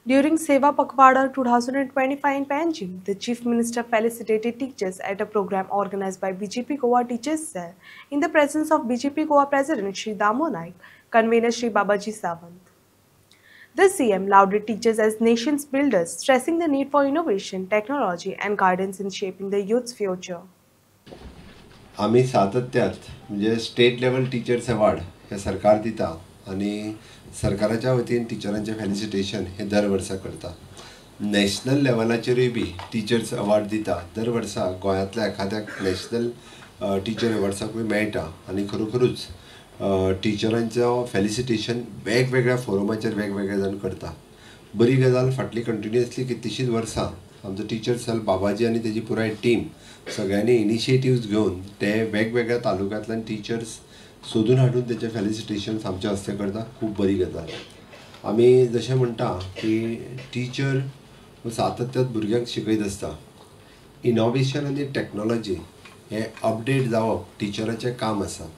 During Seva Pakhwada 2025 in Panjim, the Chief Minister felicitated teachers at a program organized by BJP Goa Teachers Cell in the presence of BJP Goa President Shri Damo Naik, convener Shri Babaji Sawant. The CM lauded teachers as nation's builders, stressing the need for innovation, technology, and guidance in shaping the youth's future. आम्ही सातत्यात म्हणजे state level teachers award हे सरकार दिता आणि सरकाराच्या वतीन टिचरांचे felicitation हे दर वर्सा करता. नॅशनल लेवलाचेरूय बी टीचर्स अवॉर्ड दिता. दर वर्सा गोंयांतल्या एखाद्याक नॅशनल टीचर अवॉर्ड्साकूय मेळटा आणि खरोखरूच टिचरांचो फेलिसिटेशन वेगवेगळ्या फोरमाचेर वेगवेगळे जाण करता. बरी गजाल फाटली कंटिन्युअसली कितलीशींच वर्सां आमचो टीचर सेल बाबाजी आणि तेजी पुराय टीम सगळ्यांनी इनिशिएटिव्स घेऊन ते वेगवेगळ्या तालुक्यांतल्यान टीचर्स सोदून हाडून तेचे फेलिसिटेशन्स आमचे हस्ते करता. खूब बरी गजाल. आमी जशें म्हणटा की टीचर सातत्यात भुरग्यांक शिकयत आसता. इनोवेशन आनी टॅक्नोलॉजी हे अपडेट जावप टिचराचें काम आसा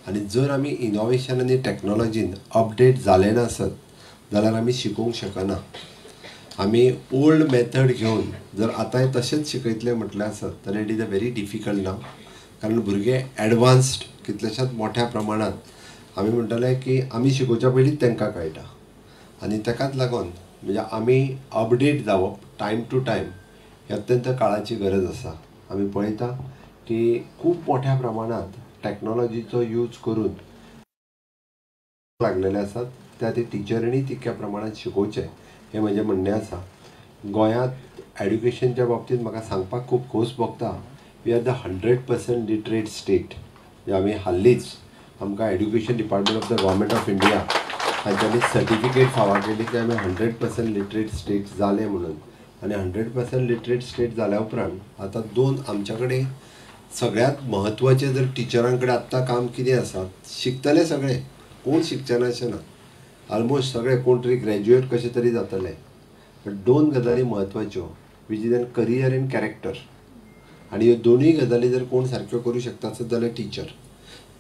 आनी जर आमी इनोवेशन आनी टॅक्नोलॉजीन अपडेट जाले नासत जाल्यार आमी शिकोवंक शकना. आमी ओल्ड मेथड घेवन जर आतांय तशेंच शिकयतले म्हटलें आसत जाल्यार it is a very difficult नाव. कारण भुरगे एडवान्स्ड कितल्याशाच मोठ्या प्रमाणात आमी म्हणटले की आमी शिकोवच्या पयलींच तांकां कळटा आनी ताकाच लागून म्हणजे आमी अपडेट जावप टायम टू टायम ही अत्यंत काळाची गरज आसा. आमी पळयता की खूब मोठ्या प्रमाणात टॅक्नोलॉजीचो यूज करून लागलेले आसात. त्या ते टिचरांनी तितक्या प्रमाणात शिकोवचें हें म्हजें म्हणणें आसा. गोंयांत एड्युकेशनच्या बाबतींत म्हाका सांगपाक खूब खोस भोगता. We are the 100% literate state. म्हणजे आमी हाल्लींच आमकां education department of the government of India हांच्यांनी सर्टिफिकेट फावो केली की आमी 100% लिटरेट स्टेट जाले म्हणून. आनी 100% लिटरेट स्टेट जाल्या उपरांत आतां दोन आमच्या कडेन सगळ्यांत म्हत्वाचें जर टिचरां कडेन आत्तां काम कितें आसा, शिकतले सगळे, कोण शिकचेना अशें ना. ऑलमोस्ट सगळे कोण तरी ग्रॅज्युएट कशें तरी जातले. बट दोन गजाली म्हत्वाच्यो which is an career end character. आनी ह्यो दोनूय गजाली जर कोण सारक्यो करूं शकता आसत जाल्यार टीचर.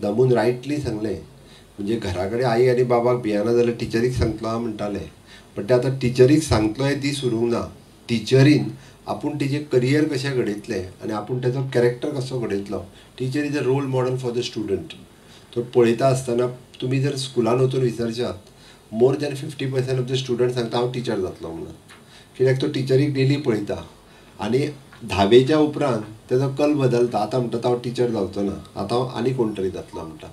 दामून रायटली सांगलें म्हणजे घरा कडेन आई आनी बाबाक भियेना जाल्यार टिचरीक सांगतलो हांव म्हणटाले. बट ते आतां टिचरीक सांगतलो हे दीस उरूंक ना. टिचरीन आपूण तिचें करियर कशें घडयतलें आनी आपूण तेचो कॅरेक्टर कसो घडयतलो. Teacher is a role model for the student. तो पळयता आसतना तुमी जर स्कुलान वचून विचारशात more than 50% of the student सांगता हांव टिचर जातलो म्हणून. कित्याक तो टिचरीक डेली पळयता आनी 10वेच्या उपरांत तेजो कल बदलता. आतां म्हणटा हांव टिचर जावचो ना, आतां हांव आनी कोण तरी जातलो म्हणटा.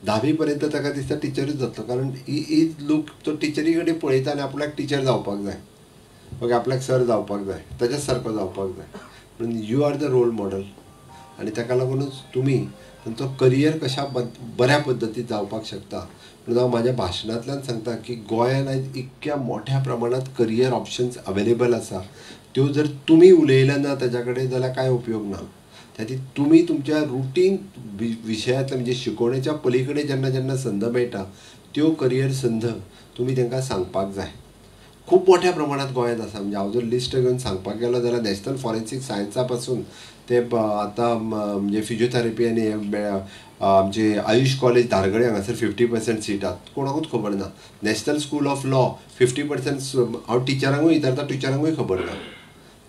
10वी पर्यंत ताका दिसता टिचरूच जातलो. कारण ही लूक तो टिचरी कडेन पळयता आनी आपल्याक टिचर जावपाक जाय, ओके, आपल्याक सर जावपाक जाय, तेच्याच सारको जावपाक जाय. म्हणून you are the role model आनी ताका लागूनच तुमी तांचो करियर कशा बऱ्या पद्दतीन जावपाक शकता. म्हणून हांव म्हाज्या भाशणांतल्यान सांगता की गोंयांत आयज इतक्या मोठ्या प्रमाणात करियर ऑप्शन्स अवेलेबल आसा. त्यो जर तुमी उलयले ना तेच्या कडेन जाल्यार कांय उपयोग ना. त्याती तुमी तुमच्या रुटीन विशयांतले म्हणजे शिकवणेच्या पलीकडे जेन्ना जेन्ना संद मेळटा त्यो करियर संद तुमी तांकां सांगपाक जाय. खूब मोठ्या प्रमाणात गोंयांत आसा. म्हणजे हांव जर लिस्ट घेवन सांगपाक गेलो जाल्यार नॅशनल फॉरेन्सीक सायन्सा पासून ते आतां म्हणजे फिजिओथेरपी आनी आमचे आयुष कॉलेज धारगळे हांगासर 50% सिटात कोणाकूच खबर ना. नॅशनल स्कूल ऑफ लॉ 50% हांव टिचरांकूय विचारता, टिचरांकूय खबर ना.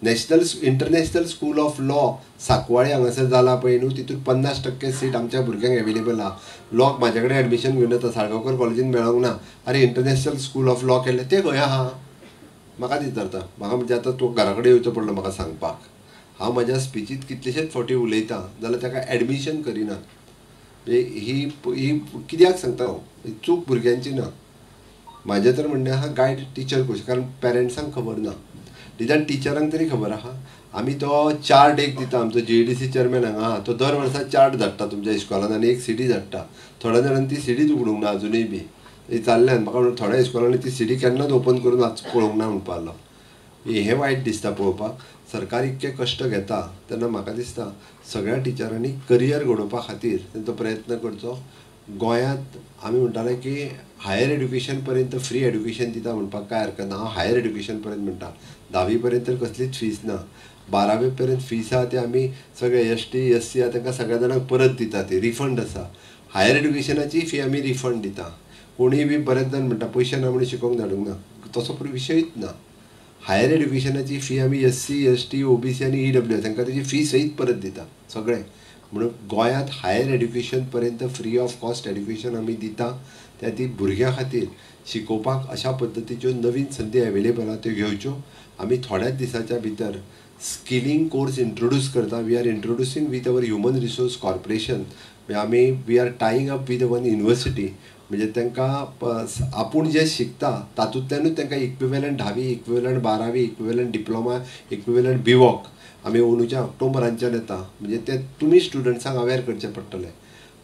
International school of law Sancoale हांगासर जाला पळय न्हू, तितून 50% सीट आमच्या भुरग्यांक एवेलेबल आहा. लॉक म्हाजे कडेन एडमिशन घेवन येता, साळगांवकर कॉलेजीन मेळोंक ना. अरे इंटरनॅशनल स्कूल ऑफ लॉ केलें तें खंय आहा म्हाका विचारता. म्हाका म्हणजे आतां तो घरा कडेन येवचो पडलो म्हाका सांगपाक. हांव म्हाज्या स्पिचीत कितलेशेच फावटी उलयतां जाल्यार ताका एडमिशन करिना. ही कित्याक सांगता हांव, चूक भुरग्यांची ना. म्हाजें तर म्हणणें आहा गायड टीचर कशें, कारण पेरंट्सांक खबर ना. निदान टिचरांक तरी खबर आहा. आमी तो चार्ट एक दिता. आमचो JDC चेअरमॅन हांगा आहा, तो दर वर्सा चार्ट धाडटा तुमच्या इस्कॉलान आनी एक CD धाडटा. थोड्या जाणांनी ती सीडीच उगडूंक ना अजुनूय बी. चाल्ल्यान म्हाका म्हणून थोड्या इस्कॉलांनी ती CD केन्नाच ओपन करून पळोवंक ना म्हणपा लागलो. हें वायट दिसता पळोवपाक. सरकार इतके कश्ट घेता तेन्ना म्हाका दिसता सगळ्या टिचरांनी करियर घडोवपा खातीर तेंचो प्रयत्न करचो. गोंयांत आमी म्हणटाले की हायर एड्युकेशन पर्यंत फ्री एड्युकेशन दिता म्हणपाक कांय हरकत ना. हांव हायर एड्युकेशन पर्यंत म्हणटा. 10वी पर्यंत तर कसलीच फीस ना. 12वी पर्यंत फीस आहा ती आमी सगळे ST SC आहा तांकां सगळ्या जाणांक परत दिता. ती रिफंड आसा. हायर एड्युकेशनाची फी आमी रिफंड दिता. कोणीय बी बरेच जाण म्हणटा पयशे ना म्हणून शिकोवंक धाडूंक ना. तसो विशयच ना. हायर एड्युकेशनाची फी आमी SC ST OBC आनी EWS तांकां तेजी फी सहीत परत दिता सगळें. म्हणून गोंयांत हायर एड्युकेशन पर्यंत फ्री ऑफ कॉस्ट एड्युकेशन आमी दिता. त्या ती भुरग्यां खातीर शिकोवपाक अशा पद्दतीच्यो नवीन संदी अवेलेबल आहा त्यो घेवच्यो. आमी थोड्याच दिसाच्या भितर स्किलिंग कोर्स इंट्रोड्यूस करता. We are introducing with our human resource corporation. We are tying up with one university. म्हणजे तांकां आपूण जे शिकता तातूंतल्यानूच तांकां इक्विवेलंट 10वी इक्विवेलंट 12वी इक्विवेलंट डिप्लोमा इक्विवेलंट BVOC आमी अंदूच्या ऑक्टोबरांच्यान येता. म्हणजे ते तुमी स्टुडंट्सांक अवेअर करचें पडटलें.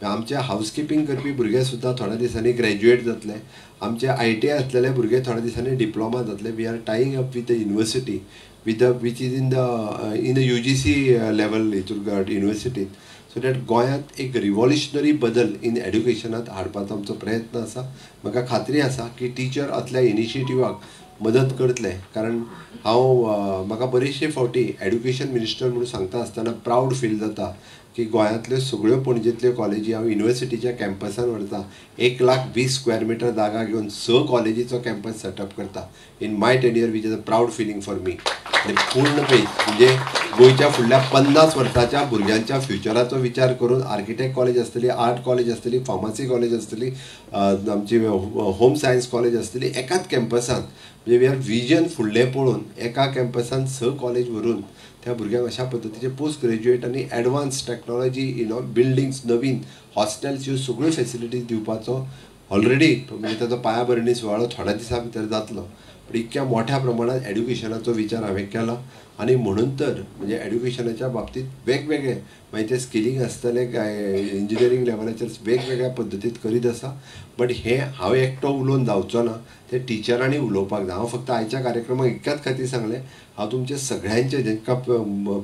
आमचे हावजकीपिंग करपी भुरगे सुद्दां थोड्या दिसांनी ग्रॅज्युएट जातले. आमचे ITI आसलेले भुरगे थोड्या दिसांनी डिप्लोमा जातले. We are tying up with the university which is in the UGC level हितूर युनिवर्सिटीत. सो दॅट गोंयांत एक रिव्हॉल्युशनरी बदल इन एड्युकेशनांत हाडपाचो आमचो प्रयत्न आसा. म्हाका खात्री आसा की टीचर असल्या इनिशिएटिव्हाक मदत करतले. कारण म्हाका बरेचशे फावटी एड्युकेशन मिनिस्टर म्हणून सांगता आसतना प्राऊड फील जाता की गोंयांतल्यो सगळ्यो पणजेंतल्यो कॉलेजी हांव युनिवर्सिटीच्या कॅम्पसान व्हरता. 1,20,000 स्क्वेअर मीटर जागा घेवन 6 कॉलेजीचो कॅम्पस सेटअप करता in my tenure which is a proud feeling for me. आनी पूर्ण पेज म्हणजे गोंयच्या फुडल्या 50 वर्साच्या भुरग्यांच्या फ्युचराचो विचार करून आर्किटेक्ट कॉलेज आसतली, आर्ट कॉलेज आसतली, फार्मसी कॉलेज आसतली, आमची होम सायन्स कॉलेज आसतली एकाच कॅम्पसान. म्हणजे वी आर विजन फुडलें पळोवन एका कॅम्पसान 6 कॉलेज व्हरून त्या भुरग्यांक अशा पद्दतीचे पोस्ट ग्रॅज्युएट आनी एडवान्स टॅक्नॉलॉजी बिल्डिंग्स नवीन हॉस्टेल्स ह्यो सगळ्यो फेसिलिटीज दिवपाचो ऑलरेडी म्हणजे ताचो पायाभरणी सुवाळो थोड्या दिसां भितर जातलो. पण इतक्या मोठ्या प्रमाणात एड्युकेशनाचो विचार हांवें केला. आनी म्हणून तर म्हणजे एड्युकेशनाच्या बाबतींत वेगवेगळे मागीर ते स्किलिंग आसतले काय इंजिनियरींग लेवलाचेर वेगवेगळ्या पद्दतीत करीत आसा. बट हे हांव एकटो उलोवन जावचो ना, ते टिचरांनी उलोवपाक जाय. हांव फक्त आयच्या कार्यक्रमाक इतल्याच खातीर सांगलें हांव तुमचे सगळ्यांचे जेंकां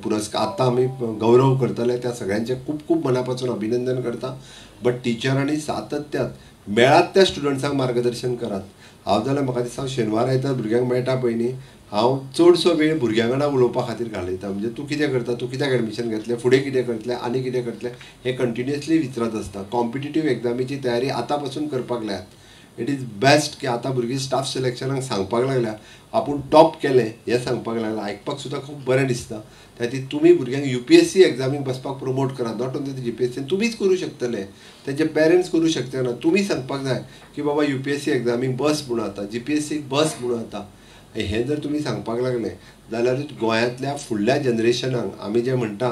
पुरस्कार आतां आमी गौरव करतले त्या सगळ्यांचे खूब खूब मना पासून अभिनंदन करता. बट टिचरांनी सातत्यान मेळात त्या स्टुडंट्सांक मार्गदर्शन करात. हांव जाल्यार म्हाका दिसता शेनवार आयतार भुरग्यांक मेळटा पळय न्ही, हांव चडसो वेळ भुरग्यां वांगडा उलोवपा खातीर घालयता. म्हणजे तूं कितें करता, तूं कित्याक एडमिशन घेतलें, फुडें कितें करतलें, आनी कितें करतलें हें कंटिन्युअसली विचारत आसता. कॉम्पिटिटीव एग्जामीची तयारी आतां पासून करपाक लायात. इट इज बेस्ट की आतां भुरगीं स्टाफ सिलेक्शनाक सांगपाक लागल्या आपूण टॉप केलें हें सांगपाक लागलां. आयकपाक सुद्दां खूब बरें दिसता. त्या खातीर तुमी भुरग्यांक UPSC एग्जामीक बसपाक प्रमोट करात. नॉट ओन्ली GPSC तुमीच करूं शकतले, तेंचे पेरंट्स करूं शकचे ना. तुमी सांगपाक जाय की बाबा UPSC एग्जामीक बस म्हणून आता, GPSCक बस म्हणून आता. हें जर तुमी सांगपाक लागले जाल्यारूच गोंयांतल्या फुडल्या जनरेशनाक आमी जें म्हणटा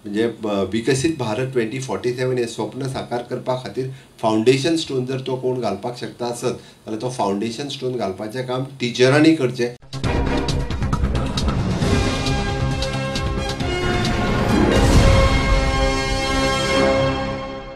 म्हणजे विकसीत भारत 2047 हें स्वप्न साकार करपा खातीर फावंडेशन स्टोन जर तो कोण घालपाक शकता आसत जाल्यार तो फावंडेशन स्टोन घालपाचें काम टिचरांनी करचें.